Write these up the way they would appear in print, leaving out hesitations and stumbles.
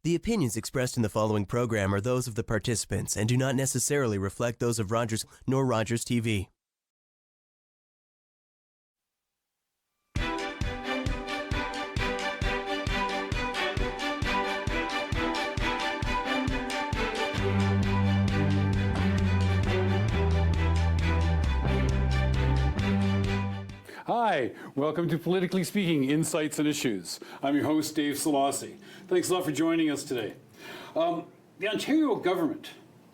The opinions expressed in the following program are those of the participants and do not necessarily reflect those of Rogers nor Rogers TV. Hi, welcome to Politically Speaking, Insights and Issues. I'm your host, Dave Szollosy. Thanks a lot for joining us today. The Ontario government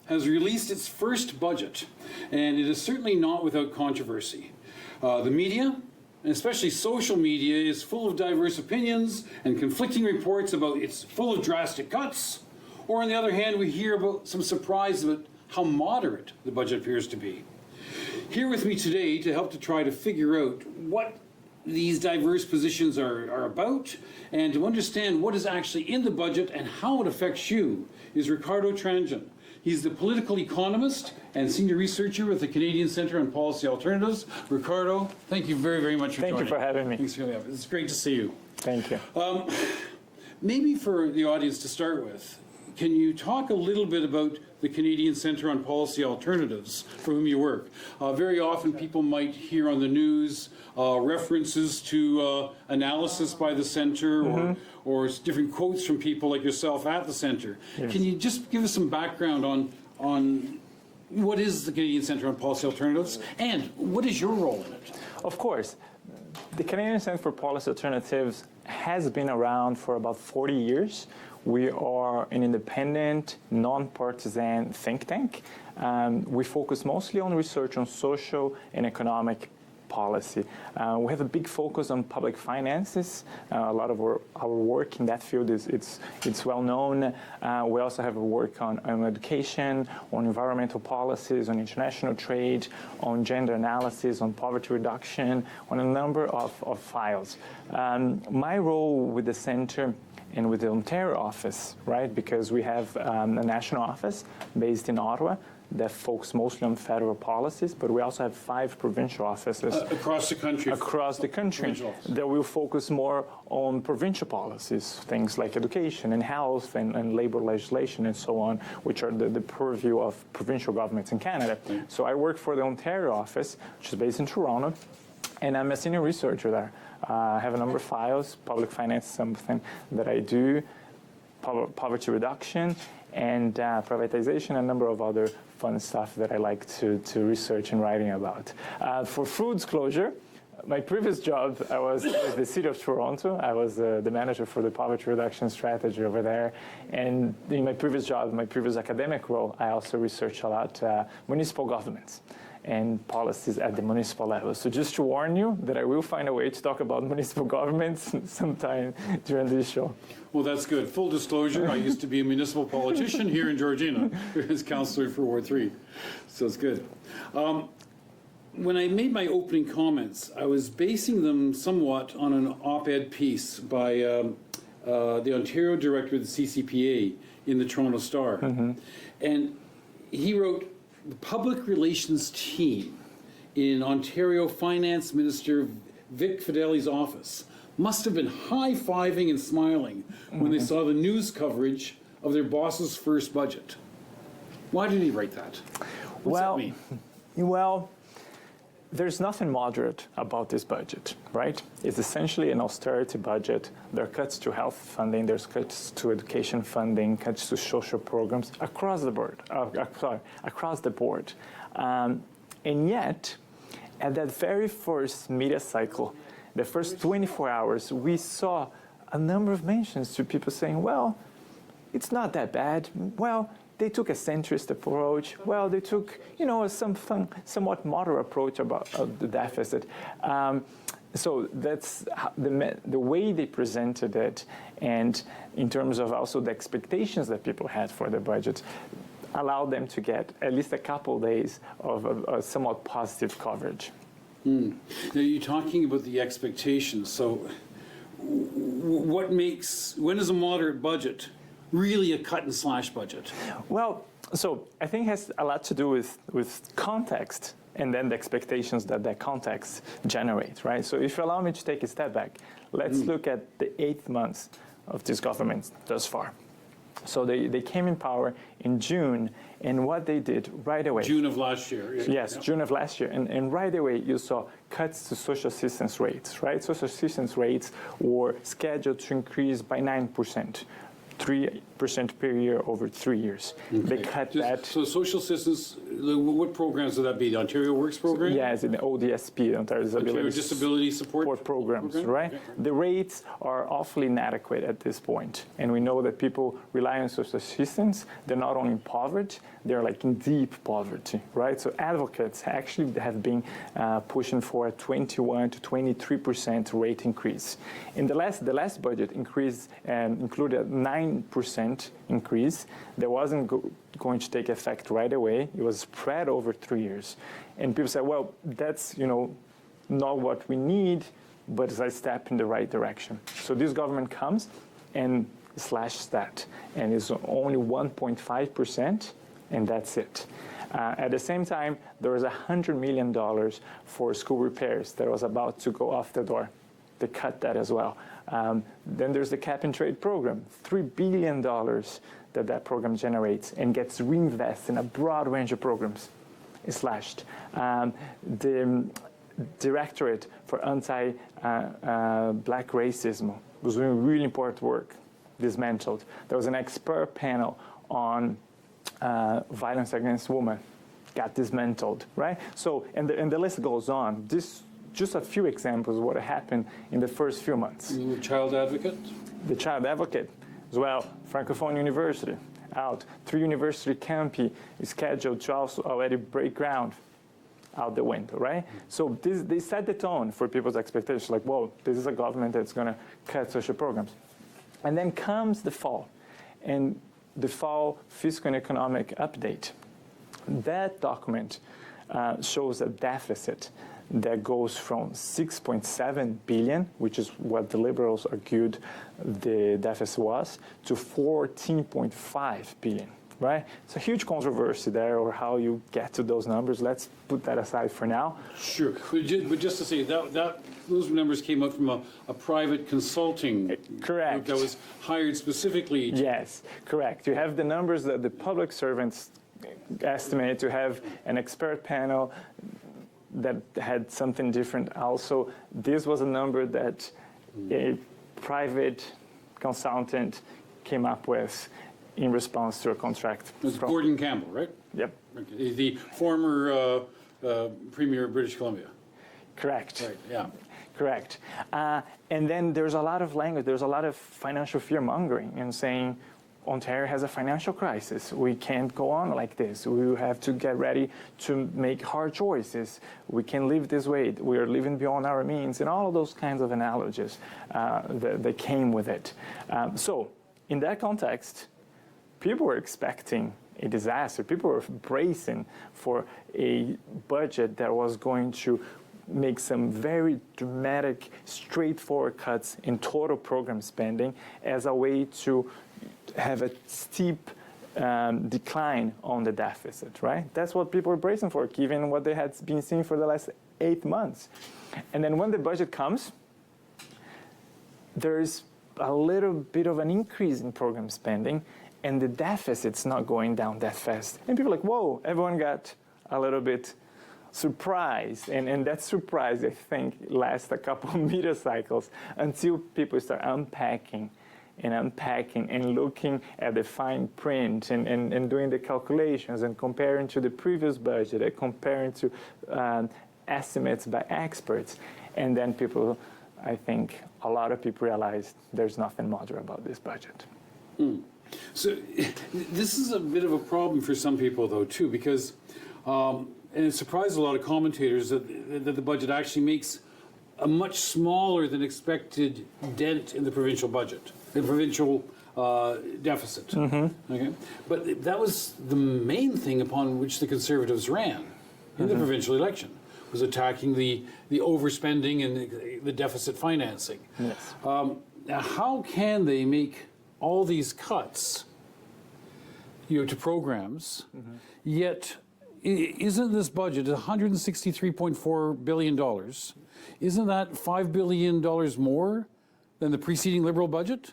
has released its first budget, and it is certainly not without controversy. The media, and especially social media, is full of diverse opinions and conflicting reports about it's full of drastic cuts, or on the other hand, we hear about some surprise about how moderate the budget appears to be. Here with me today to help to try to figure out what these diverse positions are about and to understand what is actually in the budget and how it affects you is Ricardo Tranjan. He's the political economist and senior researcher with the Canadian Centre on Policy Alternatives. Ricardo, thank you very, very much for joining. Thank you for having me. Thanks for having me. It's great to see you. Thank you. Maybe for the audience to start with, can you talk a little bit about the Canadian Centre on Policy Alternatives, for whom you work? Very often people might hear on the news references to analysis by the Centre or different quotes from people like yourself at the Centre. Yes. Can you just give us some background on what is the Canadian Centre on Policy Alternatives and what is your role in it? Of course. The Canadian Centre for Policy Alternatives has been around for about 40 years. We are an independent, non-partisan think tank. We focus mostly on research on social and economic policy. We have a big focus on public finances. A lot of our work in that field it's well known. We also have work on education, on environmental policies, on international trade, on gender analysis, on poverty reduction, on a number of files. My role with the Centre and with the Ontario office, right, because we have a national office based in Ottawa that focuses mostly on federal policies, but we also have 5 provincial offices across the country. Across the country that will focus more on provincial policies, things like education and health and labor legislation and so on, which are the purview of provincial governments in Canada. So I work for the Ontario office, which is based in Toronto, and I'm a senior researcher there. I have a number of files. Public finance is something that I do, poverty reduction, and privatization, a number of other fun stuff that I like to research and writing about. For full disclosure, my previous job, I was with the City of Toronto. I was the manager for the poverty reduction strategy over there. And in my previous job, my previous academic role, I also researched a lot municipal governments and policies at the municipal level. So just to warn you that I will find a way to talk about municipal governments sometime during this show. Well, that's good. Full disclosure, I used to be a municipal politician here in Georgina as councillor for Ward 3. So it's good. When I made my opening comments, I was basing them somewhat on an op-ed piece by the Ontario director of the CCPA in the Toronto Star. And he wrote, the public relations team in Ontario Finance Minister Vic Fedeli's office must have been high-fiving and smiling when they saw the news coverage of their boss's first budget. Why did he write that? What's that mean? Well, there's nothing moderate about this budget, right? It's essentially an austerity budget. There are cuts to health funding, there's cuts to education funding, cuts to social programs across the board. And yet, at that very first media cycle, the first 24 hours, we saw a number of mentions to people saying, well, it's not that bad. Well, they took a centrist approach. Well, they took, a somewhat moderate approach about the deficit. So that's the way they presented it, and in terms of also the expectations that people had for the budget, allowed them to get at least a couple days of a somewhat positive coverage. Now you're talking about the expectations. So when is a moderate budget really a cut and slash budget? Well, so I think it has a lot to do with context and then the expectations that that context generates, right? So if you allow me to take a step back, let's look at the 8 months of this government thus far. So they came in power in June, and what they did right away. June of last year. Yes, June of last year. And right away you saw cuts to social assistance rates, right? Social assistance rates were scheduled to increase by 9%. 3% per year over 3 years. Okay. They cut that. So social assistance, what programs would that be? The Ontario Works program? Yes, in the ODSP, Ontario Disability Support programs, program? right? Okay. The rates are awfully inadequate at this point. And we know that people rely on social assistance. They're not only in poverty, they're like in deep poverty, right? So advocates actually have been pushing for a 21 to 23% rate increase. In the last budget increase included a 9% increase that wasn't going to take effect right away. It was spread over 3 years. And people said, well, that's not what we need, but it's a step in the right direction. So this government comes and slashes that. And it's only 1.5%, and that's it. At the same time, there was $100 million for school repairs that was about to go off the door. They cut that as well. Then there's the cap and trade program, $3 billion that program generates and gets reinvested in a broad range of programs. It's slashed. The Directorate for Anti-Black Racism was doing really important work, dismantled. There was an expert panel on violence against women, got dismantled, right? So, and the list goes on. This just a few examples of what happened in the first few months. Child advocate? The child advocate as well. Francophone University out. 3 university campi is scheduled to also already break ground, out the window, right? So they set the tone for people's expectations, like, whoa, this is a government that's going to cut social programs. And then comes the fall, and the fall fiscal and economic update. That document shows a deficit that goes from 6.7 billion, which is what the Liberals argued the deficit was, to 14.5 billion, right? It's a huge controversy there over how you get to those numbers. Let's put that aside for now. Sure, but just to say, those numbers came out from a private consulting Correct. group that was hired specifically to... Yes, correct. You have the numbers that the public servants estimate, to have an expert panel that had something different also. This was a number that a private consultant came up with in response to a contract. It was Gordon Campbell, right? Yep. Okay. The former Premier of British Columbia. Correct. Right, yeah. Correct. And then there's a lot of language, there's a lot of financial fear-mongering and saying, Ontario has a financial crisis. We can't go on like this. We have to get ready to make hard choices. We can't live this way. We are living beyond our means, and all of those kinds of analogies that came with it. So in that context, people were expecting a disaster. People were bracing for a budget that was going to make some very dramatic, straightforward cuts in total program spending as a way to have a steep decline on the deficit, right? That's what people were bracing for, given what they had been seeing for the last 8 months. And then when the budget comes, there's a little bit of an increase in program spending, and the deficit's not going down that fast. And people are like, whoa, everyone got a little bit surprised. And that surprise, I think, lasts a couple of media cycles until people start unpacking and looking at the fine print and doing the calculations and comparing to the previous budget and comparing to estimates by experts. And then people, I think, a lot of people realize there's nothing moderate about this budget. So this is a bit of a problem for some people, though, too, because, and it surprised a lot of commentators that the budget actually makes a much smaller than expected dent in the provincial budget, the provincial deficit. Mm-hmm. Okay, but that was the main thing upon which the Conservatives ran in the provincial election, was attacking the overspending and the deficit financing. Yes. Now, how can they make all these cuts, to programs, yet isn't this budget $163.4 billion? Isn't that $5 billion more than the preceding Liberal budget?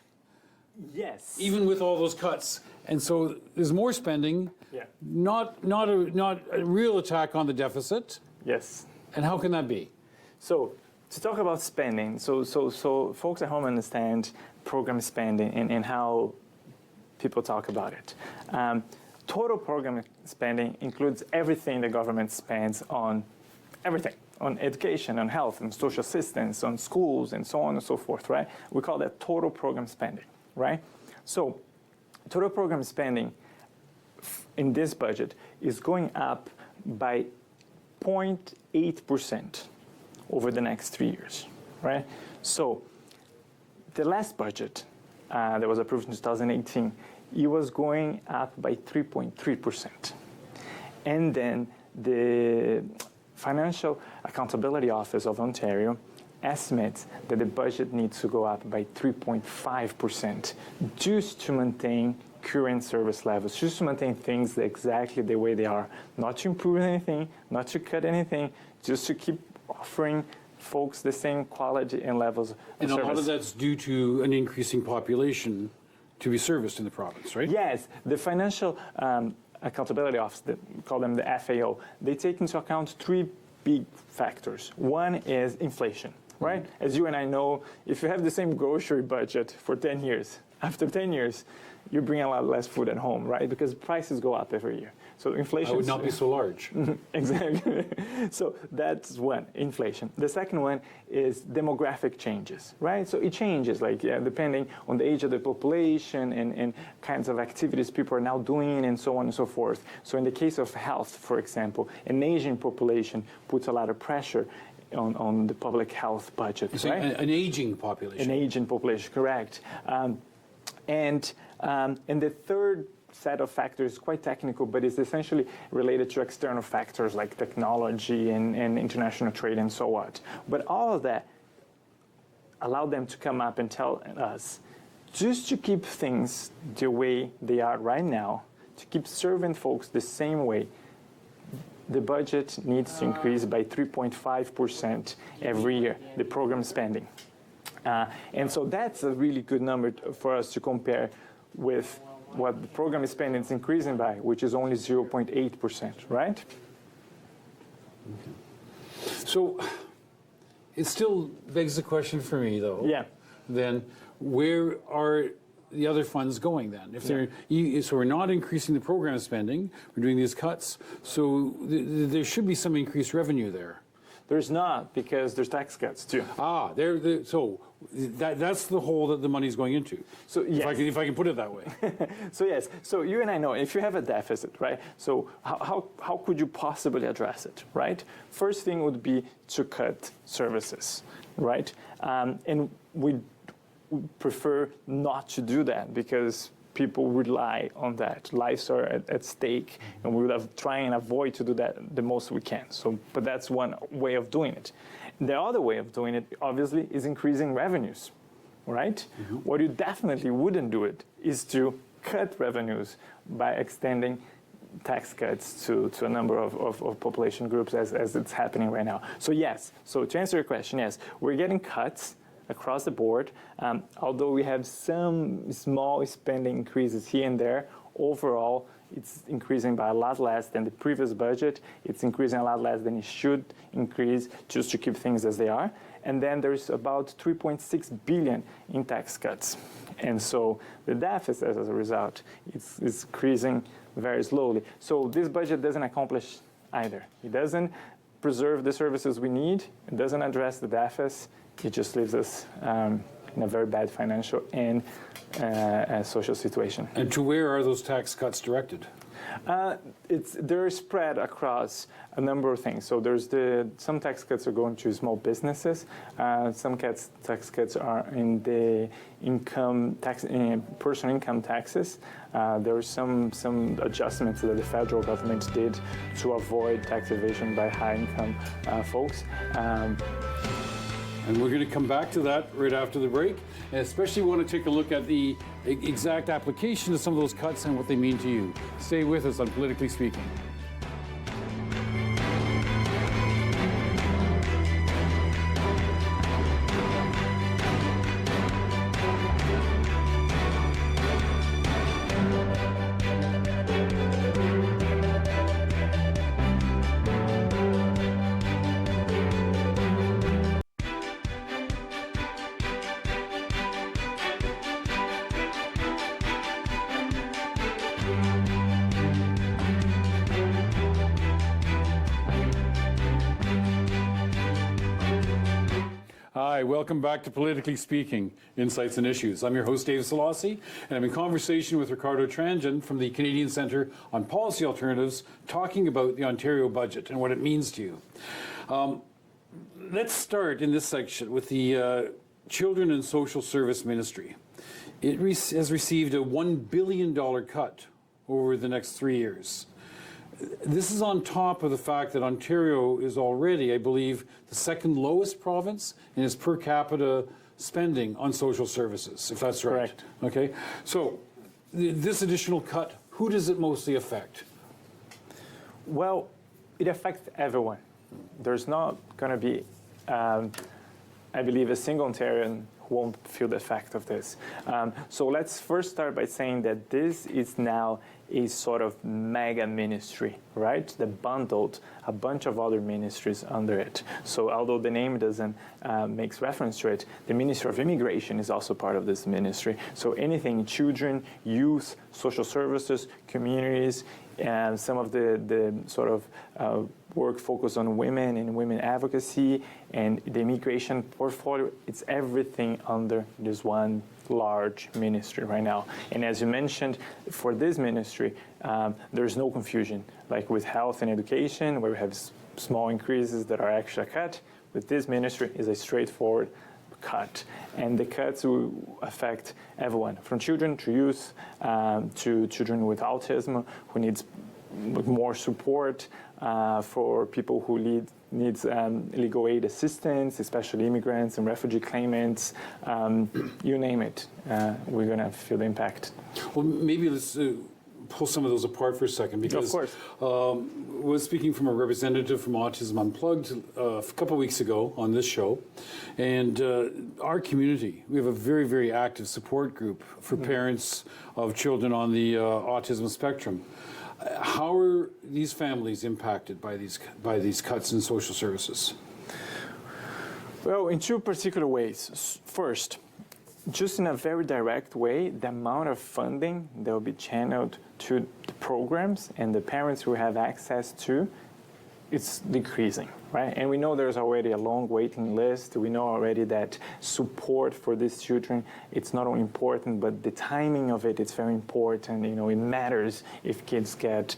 Yes. even with all those cuts. And so there's more spending, Yeah. not a real attack on the deficit. Yes. And how can that be? So to talk about spending, so folks at home understand program spending and how people talk about it. Total program spending includes everything the government spends on everything, on education, on health, on social assistance, on schools, and so on and so forth, right? We call that total program spending, right? So total program spending in this budget is going up by 0.8% over the next 3 years, right? So the last budget that was approved in 2018, it was going up by 3.3%. And then the Financial Accountability Office of Ontario estimates that the budget needs to go up by 3.5% just to maintain current service levels, just to maintain things exactly the way they are, not to improve anything, not to cut anything, just to keep offering folks the same quality and levels of And service. a lot of that's due to an increasing population to be serviced in the province, right? Yes, the Financial Accountability Office, we call them the FAO, they take into account three big factors. One is inflation, right? As you and I know, if you have the same grocery budget for 10 years, after 10 years, you bring a lot less food at home, right? Because prices go up every year. So inflation I would not be so large. Exactly. So that's one, inflation. The second one is demographic changes, right? So it changes, like depending on the age of the population and kinds of activities people are now doing and so on and so forth. So in the case of health, for example, an aging population puts a lot of pressure on the public health budget, So right? an aging population. An aging population, correct. And the third set of factors, quite technical, but it's essentially related to external factors like technology and international trade and so on. But all of that allowed them to come up and tell us, just to keep things the way they are right now, to keep serving folks the same way, the budget needs to increase by 3.5% every year, the program spending. And so that's a really good number for us to compare with what the program spending is increasing by, which is only 0.8%, right? So it still begs the question for me, though. Yeah. Then where are the other funds going then? If they're so we're not increasing the program spending, we're doing these cuts. So there should be some increased revenue there. There's not, because there's tax cuts too. So that's the hole that the money's going into. So yes. If I can put it that way. So yes, so you and I know, if you have a deficit, right, so how could you possibly address it, right? First thing would be to cut services, right? And we prefer not to do that because people rely on that. Lives are at stake, and we would try and avoid to do that the most we can. So, but that's one way of doing it. The other way of doing it, obviously, is increasing revenues, right? What you definitely wouldn't do it is to cut revenues by extending tax cuts to a number of population groups as it's happening right now. So yes, so to answer your question, yes, we're getting cuts across the board. Although we have some small spending increases here and there, overall, it's increasing by a lot less than the previous budget. It's increasing a lot less than it should increase just to keep things as they are. And then there's about 3.6 billion in tax cuts. And so the deficit, as a result, is increasing very slowly. So this budget doesn't accomplish either. It doesn't preserve the services we need. It doesn't address the deficit. It just leaves us in a very bad financial and social situation. And to where are those tax cuts directed? They're spread across a number of things. So there's some tax cuts are going to small businesses. Some tax cuts are in the income tax, personal income taxes. There are some adjustments that the federal government did to avoid tax evasion by high income folks. And we're going to come back to that right after the break, and especially want to take a look at the exact application of some of those cuts and what they mean to you. Stay with us on Politically Speaking. Hi, welcome back to Politically Speaking, Insights and Issues. I'm your host, Dave Szollosy, and I'm in conversation with Ricardo Tranjan from the Canadian Centre on Policy Alternatives, talking about the Ontario budget and what it means to you. Let's start in this section with the Children and Social Service Ministry. It has received a $1 billion cut over the next 3 years. This is on top of the fact that Ontario is already, I believe, the second lowest province in its per capita spending on social services, if that's right. Correct. Okay, so this additional cut, who does it mostly affect? Well, it affects everyone. There's not going to be, I believe, a single Ontarian who won't feel the effect of this. So let's first start by saying that this is now a sort of mega ministry, right? That bundled a bunch of other ministries under it. So although the name doesn't makes reference to it, the Ministry of Immigration is also part of this ministry. So anything children, youth, social services, communities, and some of the sort of work focused on women and women advocacy and the immigration portfolio, it's everything under this one large ministry right now. And as you mentioned, for this ministry, there's no confusion. Like with health and education, where we have small increases that are actually cut, with this ministry is a straightforward cut. And the cuts will affect everyone, from children to youth, to children with autism who needs more support, for people who needs legal aid assistance, especially immigrants and refugee claimants, you name it, we're going to feel the impact. Well, maybe let's pull some of those apart for a second, because of course. Was speaking from a representative from Autism Unplugged a couple of weeks ago on this show, and our community, we have a very, very active support group for parents of children on the autism spectrum. How are these families impacted by these cuts in social services? Well, in two particular ways. First, just in a very direct way, the amount of funding that will be channeled to the programs and the parents who have access to, it's decreasing, right? And we know there's already a long waiting list. We know already that support for these children, it's not only important, but the timing of it is very important. You know, it matters if kids get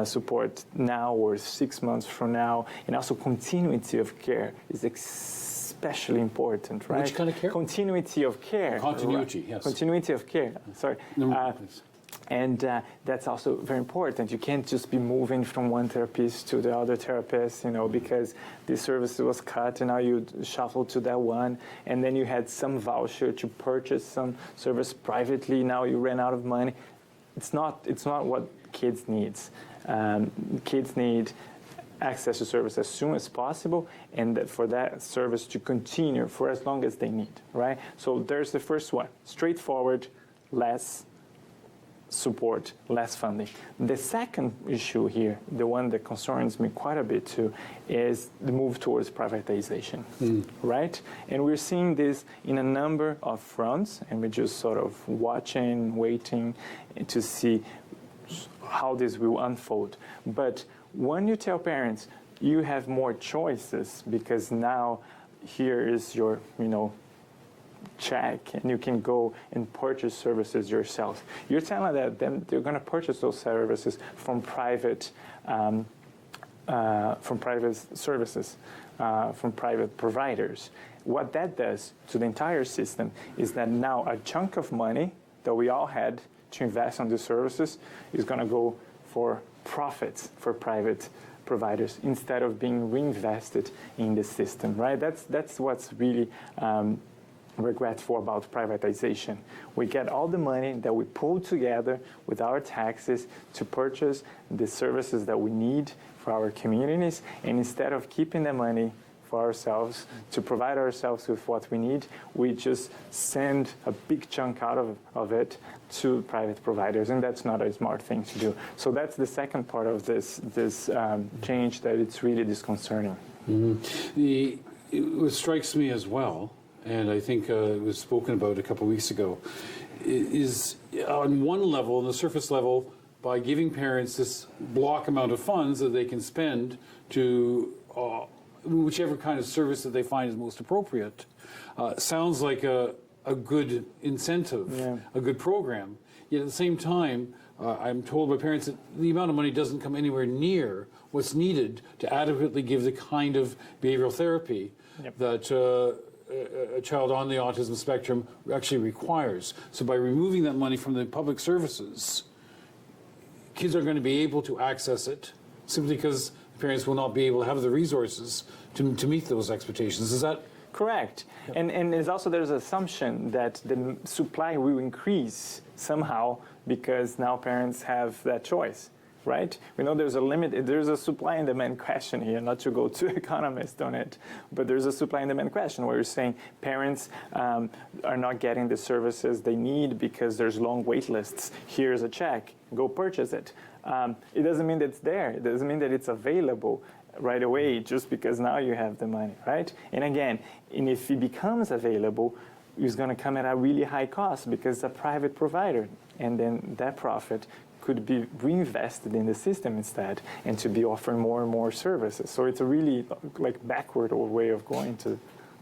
support now or 6 months from now. And also continuity of care is especially important, right? Which kind of care? Continuity of care. Continuity, right? yes. Continuity of care, sorry. Please. And that's also very important. You can't just be moving from one therapist to the other therapist, you know, because this service was cut and now you shuffle to that one. And then you had some voucher to purchase some service privately. Now you ran out of money. It's not what kids need. Kids need access to service as soon as possible, and for that service to continue for as long as they need, right? So there's the first one, straightforward, less support, less funding. The second issue here, the one that concerns me quite a bit too, is the move towards privatization, right? And we're seeing this in a number of fronts, and we're just sort of watching, waiting to see how this will unfold. But when you tell parents, you have more choices because now here is your, check, and you can go and purchase services yourself. You're telling that then they're going to purchase those services from private services, from private providers. What that does to the entire system is that now a chunk of money that we all had to invest on these services is going to go for profits for private providers instead of being reinvested in the system, right? That's what's really regretful about privatization. We get all the money that we pull together with our taxes to purchase the services that we need for our communities, and instead of keeping the money for ourselves, to provide ourselves with what we need, we just send a big chunk out of it to private providers, and that's not a smart thing to do. So that's the second part of this change that it's really disconcerting. Mm-hmm. What strikes me as well, and I think it was spoken about a couple of weeks ago, is on one level, on the surface level, by giving parents this block amount of funds that they can spend to whichever kind of service that they find is most appropriate, Sounds like a good incentive, a good program. Yet at the same time, I'm told by parents that the amount of money doesn't come anywhere near what's needed to adequately give the kind of behavioral therapy that a child on the autism spectrum actually requires. So by removing that money from the public services, kids are going to be able to access it simply because the parents will not be able to have the resources to meet those expectations. Is that correct? And there's also there's an assumption that the supply will increase somehow because now parents have that choice, right? We know there's a limit, there's a supply and demand question here, not to go too economist on it, but there's a supply and demand question where you're saying parents are not getting the services they need because there's long wait lists. Here's a check, go purchase it. It doesn't mean that it's there. It doesn't mean that it's available right away just because now you have the money, right? And again, and if it becomes available, it's going to come at a really high cost because it's a private provider, and then that profit could be reinvested in the system instead and to be offering more and more services. So it's a really like backward way of going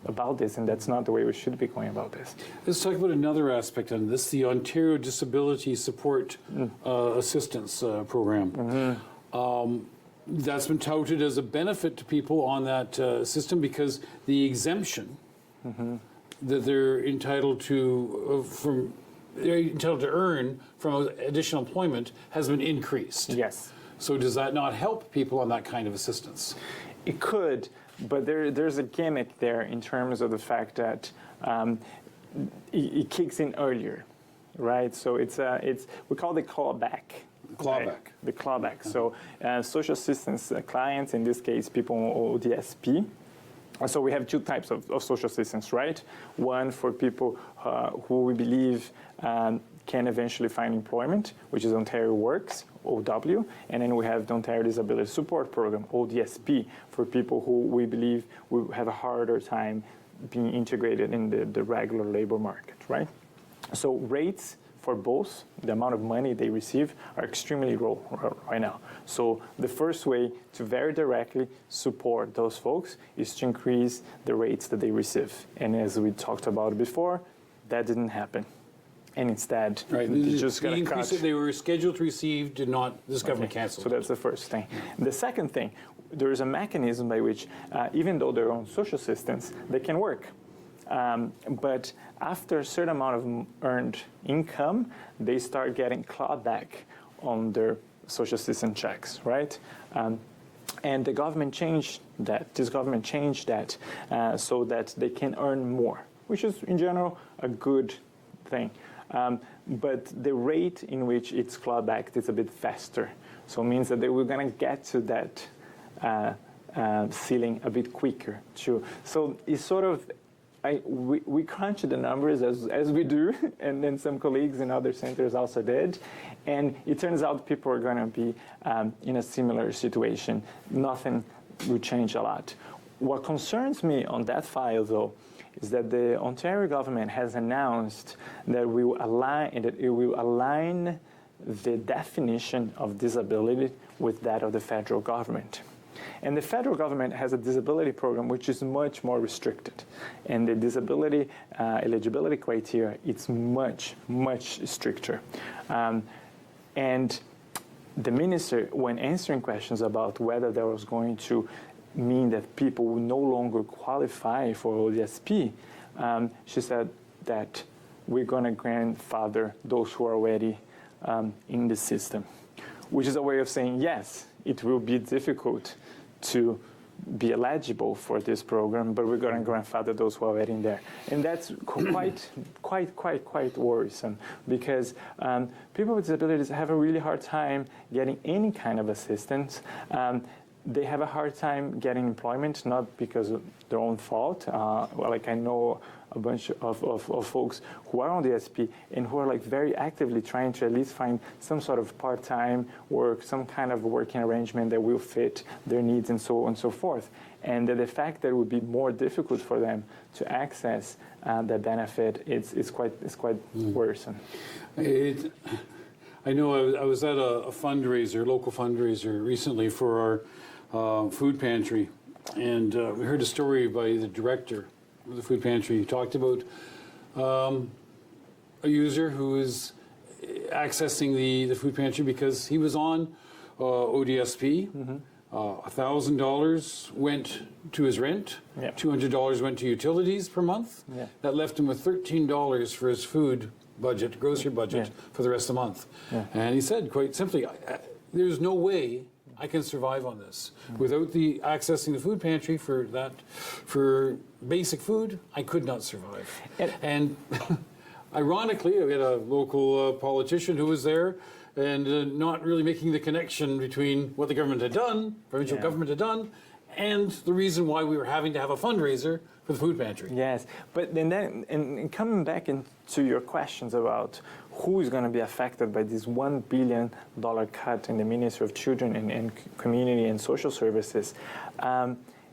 about this, and that's not the way we should be going about this. Let's talk about another aspect on this, the Ontario Disability Support Assistance Program. That's been touted as a benefit to people on that system because the exemption that they're entitled to earn from additional employment has been increased. Yes. So does that not help people on that kind of assistance? It could, but there's a gimmick there in terms of the fact that it kicks in earlier, right? So it's we call it clawback. Clawback. Right? The clawback. So social assistance clients, in this case, people on ODSP. So we have two types of social assistance, right? One for people who we believe can eventually find employment, which is Ontario Works, OW, and then we have the Ontario Disability Support Program, ODSP, for people who we believe will have a harder time being integrated in the regular labor market, right? So rates for both, the amount of money they receive, are extremely low right now. So the first way to very directly support those folks is to increase the rates that they receive. And as we talked about before, that didn't happen. And instead, they just got a cut. They were scheduled to receive, did not, this government canceled. So that's the first thing. The second thing, there is a mechanism by which, even though they're on social assistance, they can work. But after a certain amount of earned income, they start getting clawed back on their social assistance checks, right? And the government changed that. This government changed that so that they can earn more, which is in general a good thing. But the rate in which it's clawed back is a bit faster. So it means that we're going to get to that ceiling a bit quicker too. So it's sort of, we crunch the numbers as we do, and then some colleagues in other centers also did. And it turns out people are going to be in a similar situation. Nothing will change a lot. What concerns me on that file, though, is that the Ontario government has announced that it will align the definition of disability with that of the federal government. And the federal government has a disability program which is much more restricted. And the disability eligibility criteria, it's much, much stricter. And the minister, when answering questions about whether that was going to mean that people will no longer qualify for ODSP, she said that we're going to grandfather those who are already in the system, which is a way of saying, yes, it will be difficult to be eligible for this program, but we're going to grandfather those who are already in there. And that's quite worrisome, because people with disabilities have a really hard time getting any kind of assistance. They have a hard time getting employment, not because of their own fault. Like I know a bunch of folks who are on the SP and who are like very actively trying to at least find some sort of part-time work, some kind of working arrangement that will fit their needs and so on and so forth. And the fact that it would be more difficult for them to access that benefit is quite worrisome. I know I was at a fundraiser, local fundraiser recently for our food pantry, and we heard a story by the director the food pantry. You talked about a user who is accessing the food pantry because he was on ODSP. $1,000 went to his rent. Yeah. $200 went to utilities per month. Yeah. That left him with $13 for his food budget, grocery budget, Yeah. for the rest of the month. Yeah. And he said quite simply, there's no way I can survive on this. Without the accessing the food pantry for basic food, I could not survive. And ironically, we had a local politician who was there and not really making the connection between what the government had done, provincial government had done, and the reason why we were having to have a fundraiser for the food pantry. Yes, but then and coming back into your questions about who is going to be affected by this $1 billion cut in the Ministry of Children and Community and Social Services,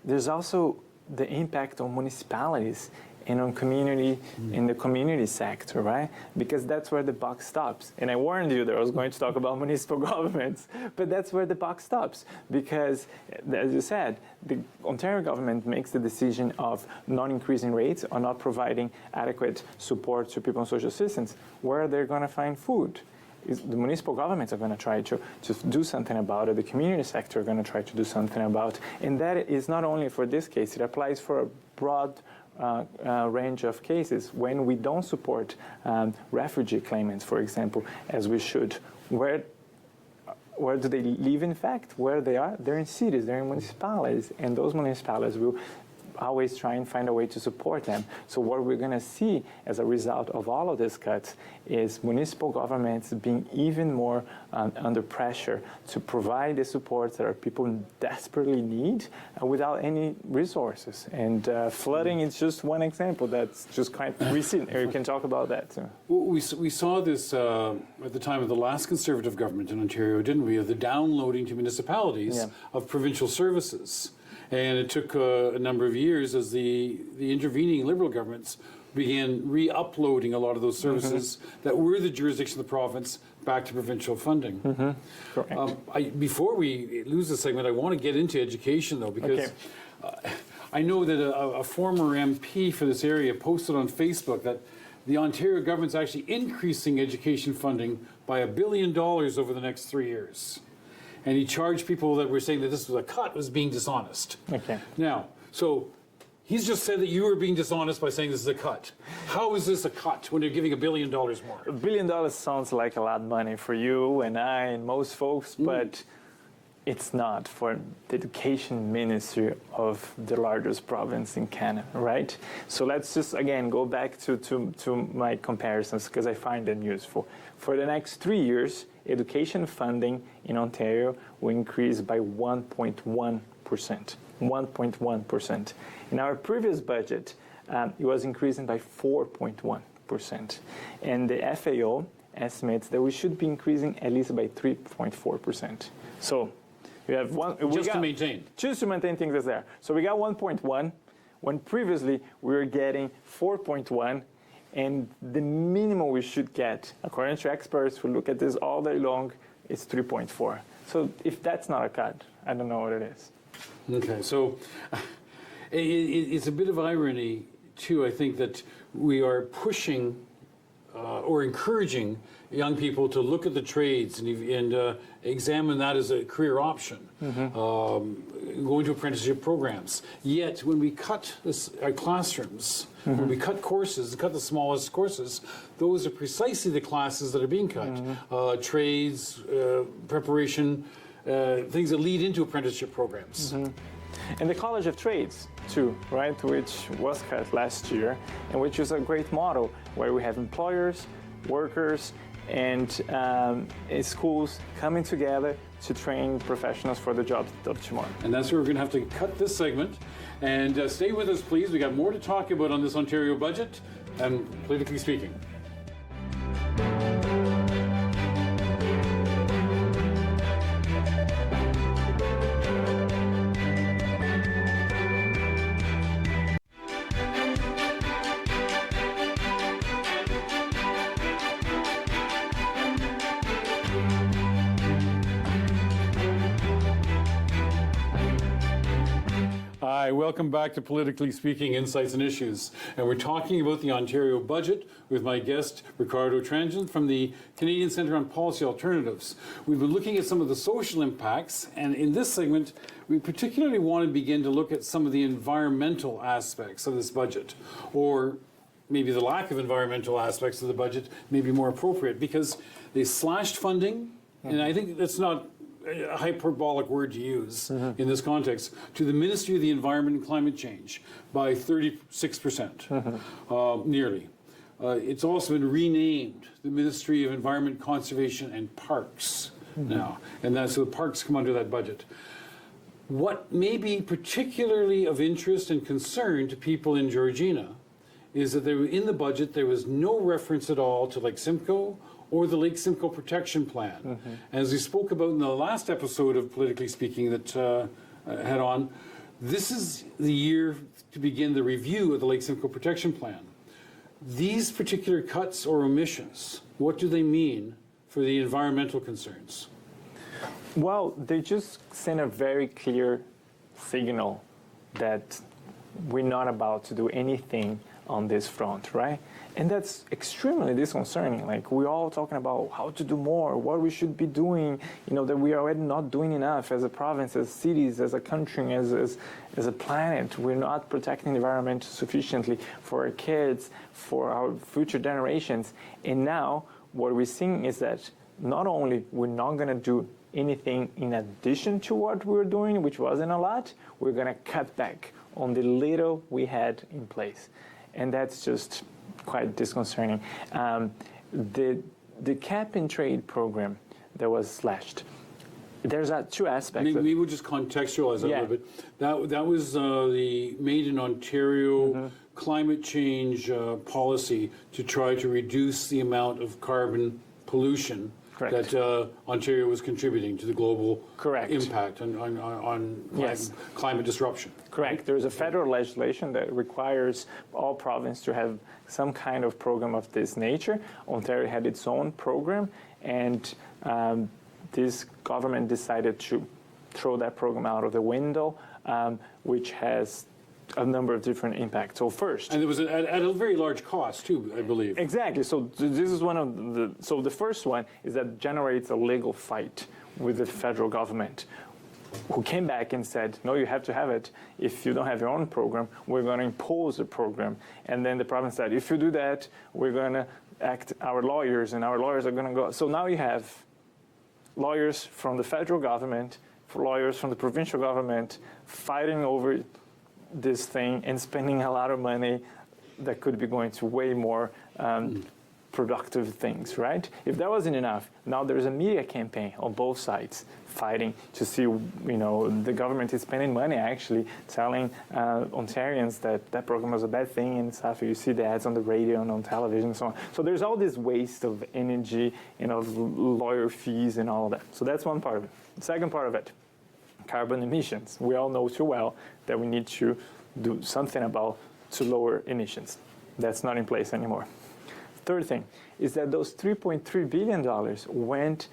there's also the impact on municipalities and on community in the community sector, right? Because that's where the buck stops. And I warned you that I was going to talk about municipal governments, but that's where the buck stops. Because, as you said, the Ontario government makes the decision of not increasing rates or not providing adequate support to people on social assistance. Where are they going to find food? The municipal governments are going to try to do something about it. The community sector are going to try to do something about it. And that is not only for this case, it applies for a broad range of cases. When we don't support refugee claimants, for example, as we should, where do they live, in fact? Where they are? They're in cities, they're in municipalities, and those municipalities will always try and find a way to support them. So what we're going to see as a result of all of these cuts is municipal governments being even more under pressure to provide the supports that our people desperately need without any resources. And flooding is just one example that's just quite recent. You can talk about that too. Well, we saw this at the time of the last Conservative government in Ontario, didn't we? Of the downloading to municipalities of provincial services. And it took a number of years as the intervening Liberal governments began re-uploading a lot of those services that were the jurisdiction of the province back to provincial funding. Before we lose this segment, I want to get into education, though, because I know that a former MP for this area posted on Facebook that the Ontario government's actually increasing education funding by $1 billion over the next 3 years. And he charged people that were saying that this was a cut was being dishonest. Now, so he's just said that you were being dishonest by saying this is a cut. How is this a cut when you're giving $1 billion more? $1 billion sounds like a lot of money for you and I and most folks, but it's not for the education ministry of the largest province in Canada, right? So let's just, again, go back to my comparisons because I find them useful. For the next 3 years, education funding in Ontario will increase by 1.1%. 1.1%. In our previous budget, it was increasing by 4.1%. And the FAO estimates that we should be increasing at least by 3.4%. So we have one. Just to maintain. Just to maintain things as there. So we got 1.1, when previously we were getting 4.1. And the minimum we should get, according to experts who look at this all day long, is 3.4. So if that's not a cut, I don't know what it is. Okay, so it's a bit of irony, too, I think, that we are pushing or encouraging young people to look at the trades and examine that as a career option, going to apprenticeship programs. Yet, when we cut our classrooms, when we cut courses, cut the smallest courses, those are precisely the classes that are being cut. Trades, preparation, things that lead into apprenticeship programs. And the College of Trades, too, right, which was cut last year, and which is a great model where we have employers, workers, and schools coming together to train professionals for the jobs of tomorrow. And that's where we're going to have to cut this segment. And stay with us, please. We got more to talk about on this Ontario budget and politically speaking. Hi, welcome back to Politically Speaking, Insights and Issues. And we're talking about the Ontario budget with my guest, Ricardo Trangen from the Canadian Centre on Policy Alternatives. We've been looking at some of the social impacts, and in this segment, we particularly want to begin to look at some of the environmental aspects of this budget, or maybe the lack of environmental aspects of the budget may be more appropriate, because they slashed funding, and I think that's not a hyperbolic word to use in this context, to the Ministry of the Environment and Climate Change by 36%, nearly. It's also been renamed the Ministry of Environment, Conservation and Parks now, and so the parks come under that budget. What may be particularly of interest and concern to people in Georgina is that in the budget there was no reference at all to Lake Simcoe or the Lake Simcoe Protection Plan. As we spoke about in the last episode of Politically Speaking that had on, this is the year to begin the review of the Lake Simcoe Protection Plan. These particular cuts or omissions, what do they mean for the environmental concerns? Well, they just send a very clear signal that we're not about to do anything on this front, right? And that's extremely disconcerting. Like, we're all talking about how to do more, what we should be doing, that we are already not doing enough as a province, as cities, as a country, as a planet. We're not protecting the environment sufficiently for our kids, for our future generations. And now what we're seeing is that not only we're not going to do anything in addition to what we're doing, which wasn't a lot, we're going to cut back on the little we had in place. And that's just quite disconcerting. The cap and trade program that was slashed, there's two aspects. Maybe we'll just contextualize that a little bit. That was the Made in Ontario climate change policy to try to reduce the amount of carbon pollution that Ontario was contributing to the global impact on climate disruption. Correct. There's a federal legislation that requires all provinces to have some kind of program of this nature. Ontario had its own program, and this government decided to throw that program out of the window, which has a number of different impacts. So first, and it was at a very large cost too, I believe. Exactly. So this is one of the. So the first one is that generates a legal fight with the federal government, who came back and said, no, you have to have it. If you don't have your own program, we're going to impose a program. And then the province said, if you do that, we're going to act our lawyers, and our lawyers are going to go. So now you have lawyers from the federal government, lawyers from the provincial government fighting over this thing and spending a lot of money that could be going to way more productive things, right? If that wasn't enough, now there's a media campaign on both sides fighting to see, the government is spending money actually telling Ontarians that that program was a bad thing and stuff. You see the ads on the radio and on television and so on. So there's all this waste of energy and of lawyer fees and all of that. So that's one part of it. The second part of it, carbon emissions. We all know too well that we need to do something to lower emissions. That's not in place anymore. Third thing is that those $3.3 billion went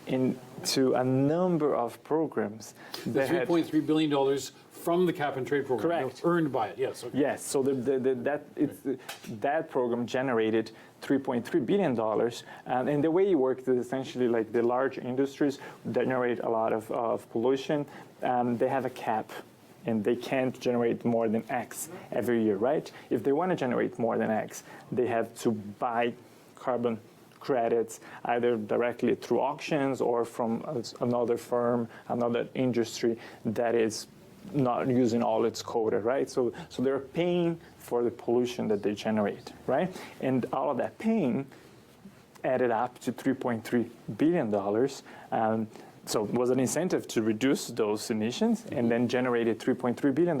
into a number of programs. The $3.3 billion from the cap and trade program. Correct. Earned by it, yes. Okay. Yes, so that program generated $3.3 billion. And the way it works is essentially like the large industries that generate a lot of pollution, they have a cap, and they can't generate more than X every year, right? If they want to generate more than X, they have to buy carbon credits either directly through auctions or from another firm, another industry that is not using all its quota, right? So they're paying for the pollution that they generate, right? And all of that paying added up to $3.3 billion. So it was an incentive to reduce those emissions, and then generated $3.3 billion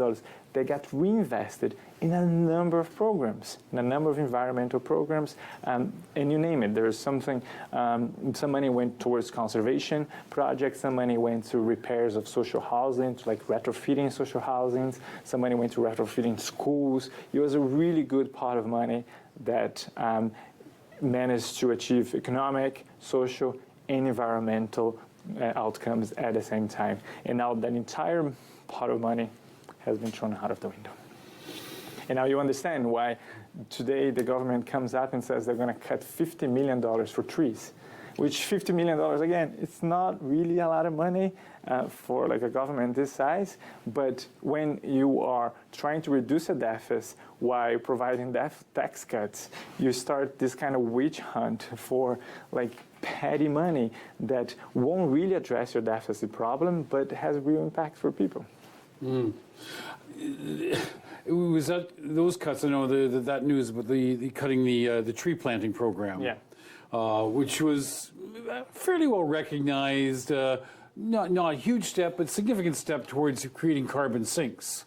that got reinvested in a number of programs, in a number of environmental programs, and you name it. There's something, some money went towards conservation projects, some money went to repairs of social housing, to like retrofitting social housings, some money went to retrofitting schools. It was a really good pot of money that managed to achieve economic, social, and environmental outcomes at the same time. And now that entire pot of money has been thrown out of the window. And now you understand why today the government comes up and says they're going to cut $50 million for trees, which $50 million, again, it's not really a lot of money for like a government this size, but when you are trying to reduce a deficit while providing tax cuts, you start this kind of witch hunt for like petty money that won't really address your deficit problem, but has real impact for people. Was that those cuts? I know that news about the cutting the tree planting program, which was fairly well recognized. Not a huge step, but significant step towards creating carbon sinks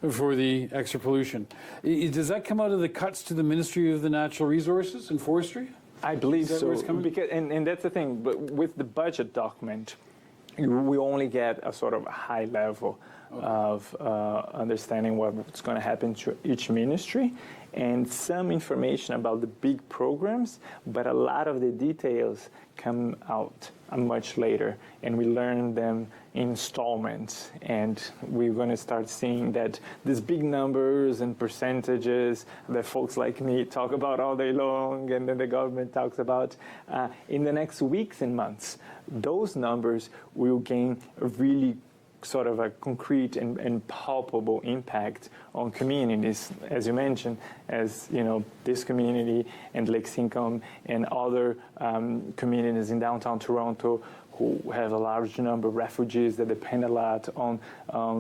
for the extra pollution. Does that come out of the cuts to the Ministry of the Natural Resources and Forestry? I believe so, because, and that's the thing, but with the budget document, we only get a sort of high level of understanding what's going to happen to each ministry and some information about the big programs, but a lot of the details come out much later, and we learn them in installments, and we're going to start seeing that these big numbers and percentages that folks like me talk about all day long and then the government talks about in the next weeks and months, those numbers will gain a really sort of a concrete and palpable impact on communities, as you mentioned, as you know, this community and Lake Sincom and other communities in downtown Toronto who have a large number of refugees that depend a lot on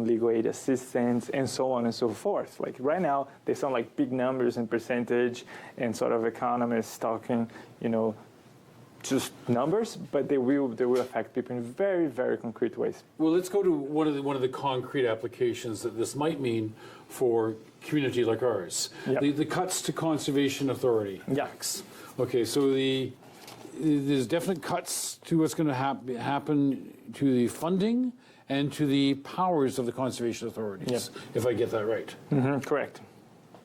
legal aid assistance and so on and so forth. Like right now, they sound like big numbers and percentage and sort of economists talking, you know, just numbers, but they will affect people in very, very concrete ways. Well, let's go to one of the concrete applications that this might mean for community like ours. Yep. The cuts to conservation authority tax. Okay, so there's definite cuts to what's going to happen to the funding and to the powers of the conservation authorities, if I get that right. Mm-hmm, correct.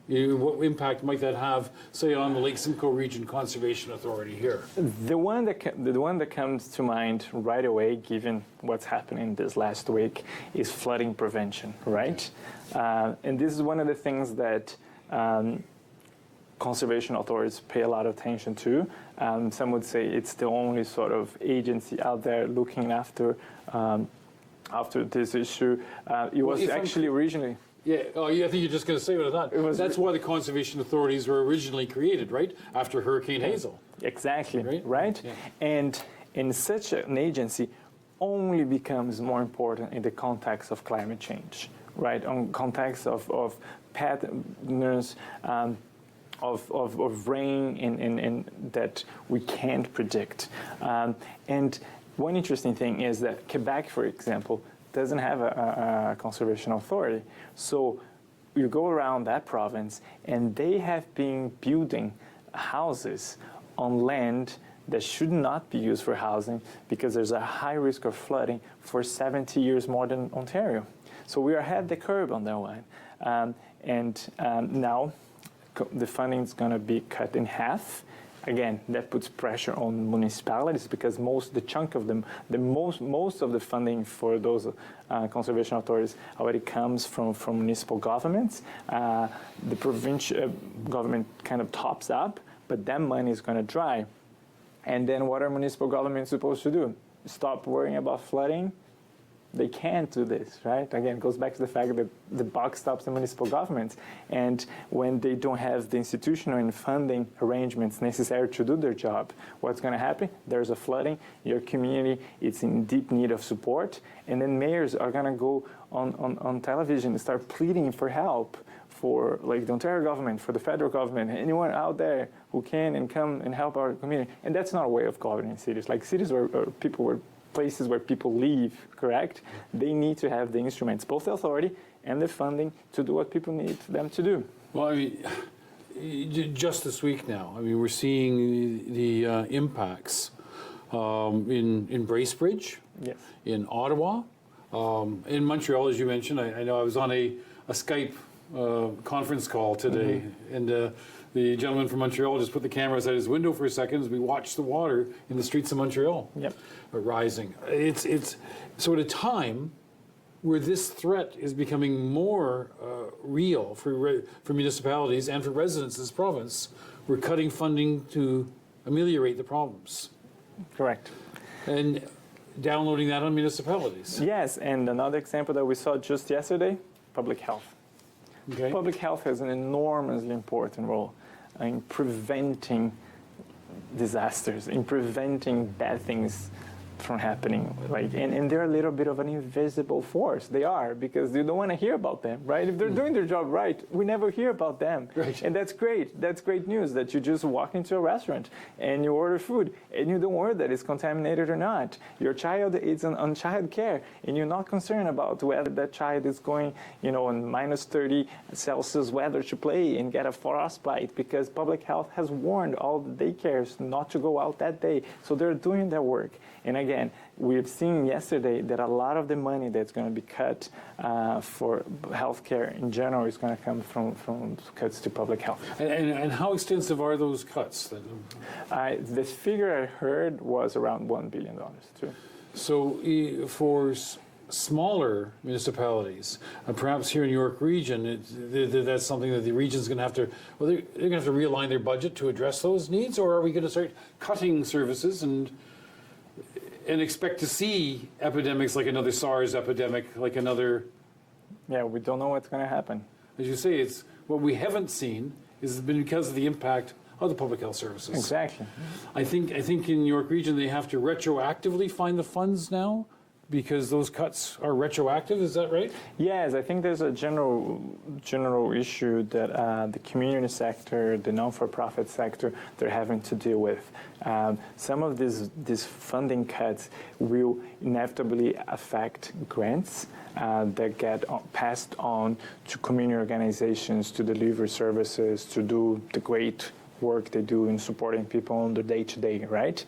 What impact might that have, say, on the Lake Simcoe Region Conservation Authority here? The one that comes to mind right away, given what's happening this last week, is flooding prevention, right? And this is one of the things that conservation authorities pay a lot of attention to. Some would say it's the only sort of agency out there looking after this issue. It was actually originally. Yeah, I think you're just going to say what I thought. That's why the conservation authorities were originally created, right? After Hurricane Hazel. Exactly, right? Yeah. And such an agency only becomes more important in the context of climate change, right? On context of patterns, of rain and that we can't predict. And one interesting thing is that Quebec, for example, doesn't have a conservation authority. So you go around that province and they have been building houses on land that should not be used for housing because there's a high risk of flooding for 70 years more than Ontario. So we are ahead the curve on that one. Now the funding is going to be cut in half. Again, that puts pressure on municipalities because most of the funding for those conservation authorities already comes from municipal governments. The provincial government kind of tops up, but that money is going to dry. And then what are municipal governments supposed to do? Stop worrying about flooding? They can't do this, right? Again, it goes back to the fact that the buck stops the municipal governments. And when they don't have the institutional and funding arrangements necessary to do their job, what's going to happen? There's a flooding. Your community is in deep need of support. And then mayors are going to go on television and start pleading for help for like the Ontario government, for the federal government, anyone out there who can and come and help our community. And that's not a way of governing cities. Like cities where people were places where people live, correct? They need to have the instruments, both the authority and the funding, to do what people need them to do. Well, I mean, just this week now, I mean, we're seeing the impacts in Bracebridge, yes, in Ottawa, in Montreal, as you mentioned. I know I was on a Skype conference call today, and the gentleman from Montreal just put the camera outside his window for a second as we watched the water in the streets of Montreal rising. It's so at a time where this threat is becoming more real for municipalities and for residents of this province, we're cutting funding to ameliorate the problems. Correct. And downloading that on municipalities. Yes, and another example that we saw just yesterday, public health. Okay. Public health has an enormously important role in preventing disasters, in preventing bad things from happening. And they're a little bit of an invisible force. They are, because you don't want to hear about them, right? If they're doing their job right, we never hear about them. Right. And that's great. That's great news that you just walk into a restaurant and you order food and you don't worry that it's contaminated or not. Your child is on child care and you're not concerned about whether that child is going, in minus 30 Celsius weather to play and get a frostbite, because public health has warned all the daycares not to go out that day. So they're doing their work. And again, we've seen yesterday that a lot of the money that's going to be cut for healthcare in general is going to come from cuts to public health. And how extensive are those cuts? The figure I heard was around $1 billion, too. So for smaller municipalities, perhaps here in York Region, that's something that the region's going to have to, they're going to have to realign their budget to address those needs, or are we going to start cutting services and expect to see epidemics like another SARS epidemic, like another... Yeah, we don't know what's going to happen. As you say, it's what we haven't seen is been because of the impact of the public health services. Exactly. I think in York Region they have to retroactively find the funds now because those cuts are retroactive. Is that right? Yes, I think there's a general issue that the community sector, the non-for-profit sector, they're having to deal with. Some of these funding cuts will inevitably affect grants that get passed on to community organizations to deliver services, to do the great work they do in supporting people on the day-to-day, right?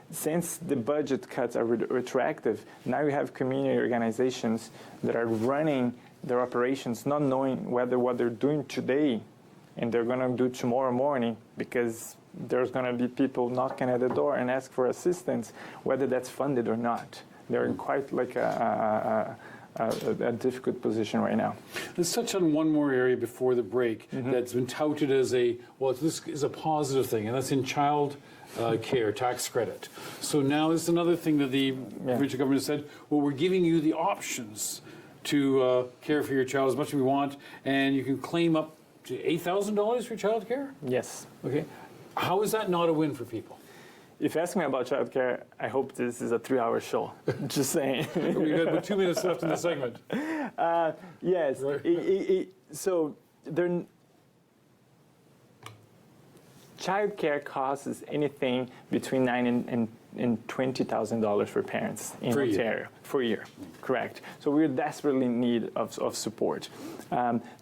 Since the budget cuts are retroactive, now you have community organizations that are running their operations not knowing whether what they're doing today and they're going to do tomorrow morning, because there's going to be people knocking at the door and ask for assistance, whether that's funded or not. They're in quite like a difficult position right now. Let's touch on one more area before the break that's been touted as this is a positive thing, and that's in child care tax credit. So now this is another thing that the provincial government said, well, we're giving you the options to care for your child as much as we want, and you can claim up to $8,000 for child care? Yes. Okay. How is that not a win for people? If you ask me about childcare, I hope this is a 3-hour show. Just saying. We've got about 2 minutes left in the segment. Yes. Right. So childcare costs is anything between $9,000 and $20,000 for parents in Ontario for a year. Correct. So we're desperately in need of support.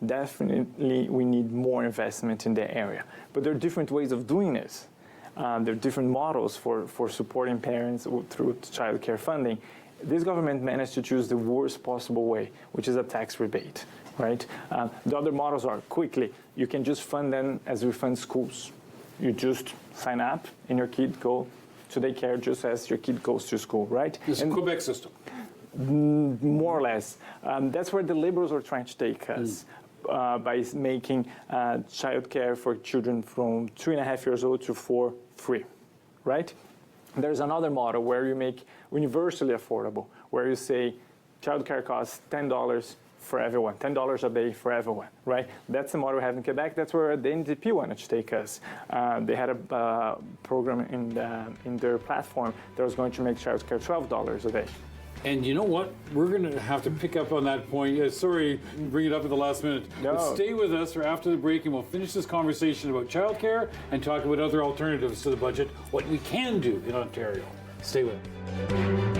Definitely, we need more investment in that area. But there are different ways of doing this. There are different models for supporting parents through child care funding. This government managed to choose the worst possible way, which is a tax rebate, right? The other models are quickly. You can just fund them as we fund schools. You just sign up and your kid go to daycare just as your kid goes to school, right? It's a Quebec system. More or less. That's where the Liberals are trying to take us. By making childcare for children from 2.5 years old to 4 free, right? There's another model where you make universally affordable, where you say childcare costs $10 for everyone, $10 a day for everyone, right? That's the model we have in Quebec. That's where the NDP wanted to take us. They had a program in their platform that was going to make childcare $12 a day. And you know what? We're going to have to pick up on that point. Sorry to bring it up at the last minute. No. But stay with us for after the break, and we'll finish this conversation about childcare and talk about other alternatives to the budget, what we can do in Ontario. Stay with us.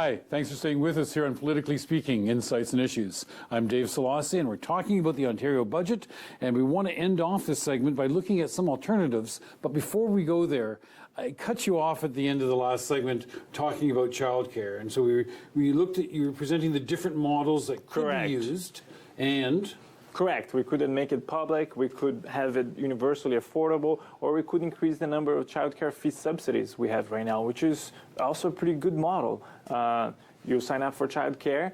Hi, thanks for staying with us here on Politically Speaking, Insights and Issues. I'm Dave Szollosy, and we're talking about the Ontario budget, and we want to end off this segment by looking at some alternatives. But before we go there, I cut you off at the end of the last segment talking about childcare, and so we looked at, you were presenting the different models that could be used, and... Correct. We could make it public, we could have it universally affordable, or we could increase the number of childcare fee subsidies we have right now, which is also a pretty good model. You sign up for childcare.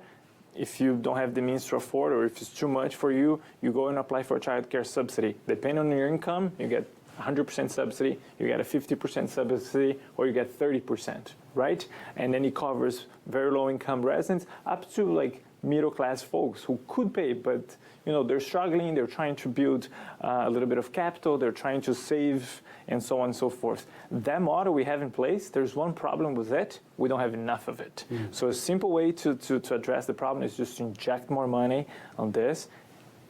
If you don't have the means to afford, or if it's too much for you, you go and apply for a childcare subsidy. Depending on your income, you get 100% subsidy, you get a 50% subsidy, or you get 30%, right? And then it covers very low income residents up to like middle-class folks who could pay, but they're struggling, they're trying to build a little bit of capital, they're trying to save, and so on and so forth. That model we have in place, there's one problem with it: we don't have enough of it. So a simple way to address the problem is just to inject more money on this.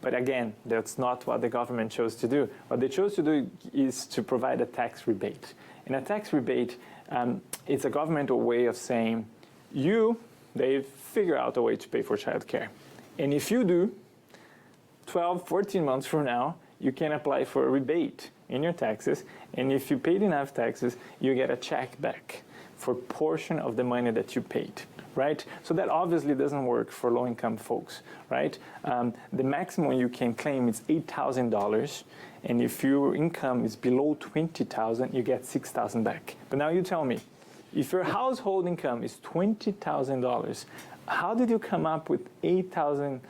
But again, that's not what the government chose to do. What they chose to do is to provide a tax rebate. And a tax rebate, it's a governmental way of saying, they figure out a way to pay for childcare. And if you do, 12, 14 months from now, you can apply for a rebate in your taxes. And if you paid enough taxes, you get a check back for a portion of the money that you paid, right? So that obviously doesn't work for low-income folks, right? The maximum you can claim is $8,000. And if your income is below $20,000, you get $6,000 back. But now you tell me, if your household income is $20,000, how did you come up with $8,000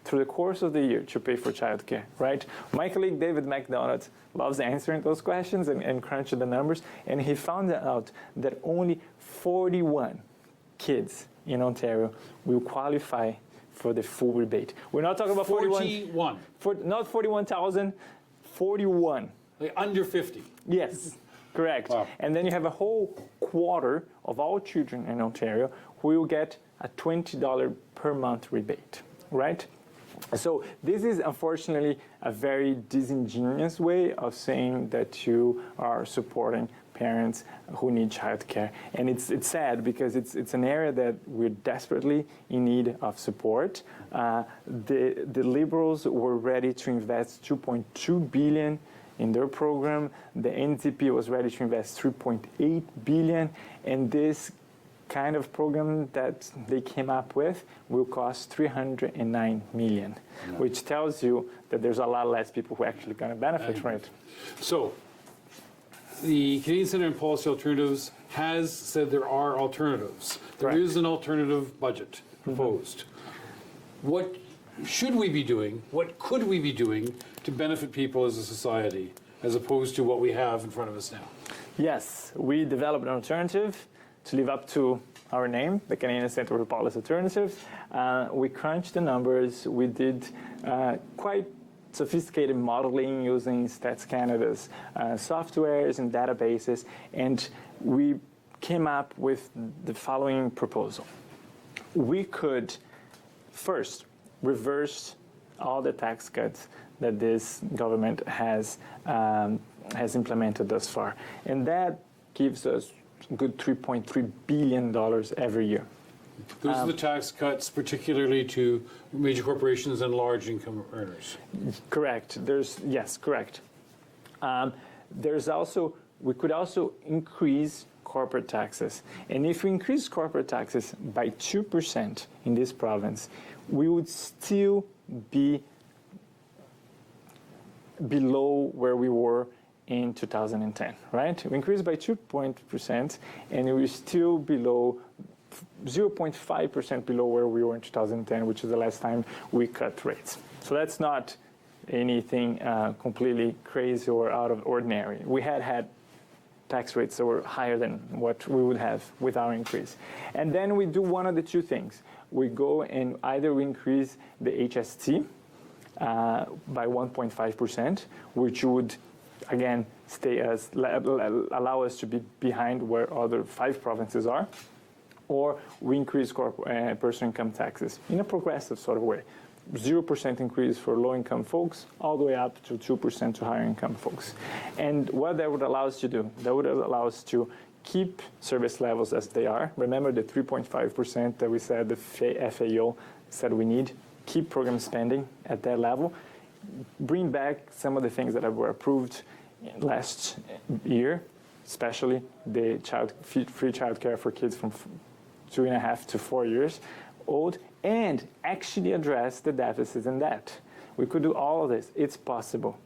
through the course of the year to pay for childcare, right? My colleague David McDonald loves answering those questions and crunching the numbers, and he found out that only 41 kids in Ontario will qualify for the full rebate. We're not talking about 41. Not 41,000, 41. Like under 50. Yes. Correct. Wow. And then you have a whole quarter of all children in Ontario who will get a $20 per month rebate, right? So this is unfortunately a very disingenuous way of saying that you are supporting parents who need childcare. And it's sad because it's an area that we're desperately in need of support. The Liberals were ready to invest $2.2 billion in their program. The NDP was ready to invest $3.8 billion, and this kind of program that they came up with will cost $309 million, which tells you that there's a lot less people who are actually going to benefit from it. So, the Canadian Centre on Policy Alternatives has said there are alternatives. There is an alternative budget proposed. What should we be doing? What could we be doing to benefit people as a society, as opposed to what we have in front of us now? Yes, we developed an alternative to live up to our name, the Canadian Centre for Policy Alternatives. We crunched the numbers. We did quite sophisticated modeling using Stats Canada's softwares and databases, and we came up with the following proposal. We could first reverse all the tax cuts that this government has implemented thus far, and that gives us a good $3.3 billion every year. Those are the tax cuts, particularly to major corporations and large income earners. Correct. Correct. There's also, we could also increase corporate taxes, and if we increase corporate taxes by 2% in this province, we would still be below where we were in 2010, right? We increased by 2%, and we're still below 0.5% below where we were in 2010, which is the last time we cut rates. So that's not anything completely crazy or out of ordinary. We had tax rates that were higher than what we would have with our increase. And then we do one of the two things. We go and either we increase the HST by 1.5%, which would, again, allow us to be behind where other 5 provinces are, or we increase personal income taxes in a progressive sort of way. 0% increase for low-income folks, all the way up to 2% to higher-income folks. And what that would allow us to do, that would allow us to keep service levels as they are. Remember the 3.5% that we said the FAO said we need. Keep program spending at that level. Bring back some of the things that were approved last year, especially the free childcare for kids from 2.5 to 4 years old, and actually address the deficits in that. We could do all of this. It's possible.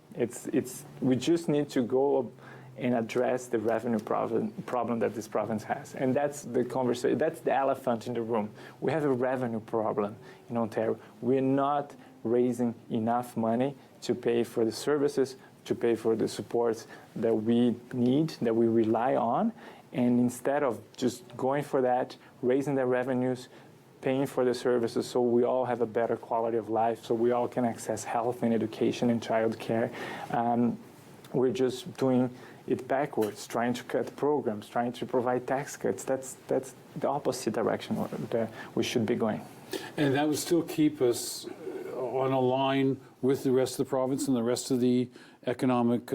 We just need to go and address the revenue problem that this province has. And that's the conversation. That's the elephant in the room. We have a revenue problem in Ontario. We're not raising enough money to pay for the services, to pay for the supports that we need, that we rely on. And instead of just going for that, raising the revenues, paying for the services so we all have a better quality of life, so we all can access health and education and childcare, we're just doing it backwards, trying to cut programs, trying to provide tax cuts. That's the opposite direction that we should be going. And that would still keep us on a line with the rest of the province and the rest of the economic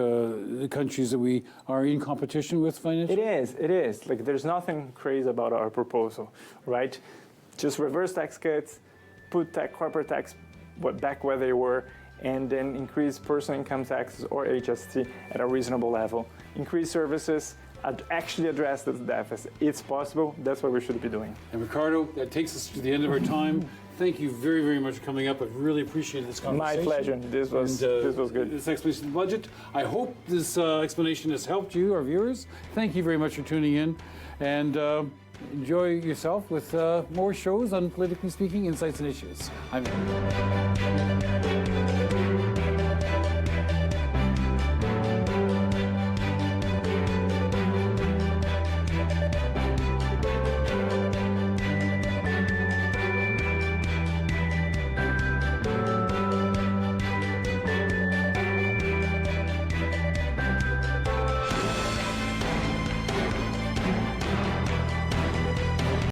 countries that we are in competition with financially? It is. Like, there's nothing crazy about our proposal, right? Just reverse tax cuts, put corporate tax back where they were, and then increase personal income taxes or HST at a reasonable level. Increase services, actually address the deficit. It's possible. That's what we should be doing. And Ricardo, that takes us to the end of our time. Thank you very, very much for coming up. I've really appreciated this conversation. My pleasure. This was good. This explanation of the budget. I hope this explanation has helped you, our viewers. Thank you very much for tuning in. And enjoy yourself with more shows on Politically Speaking, Insights and Issues. I'm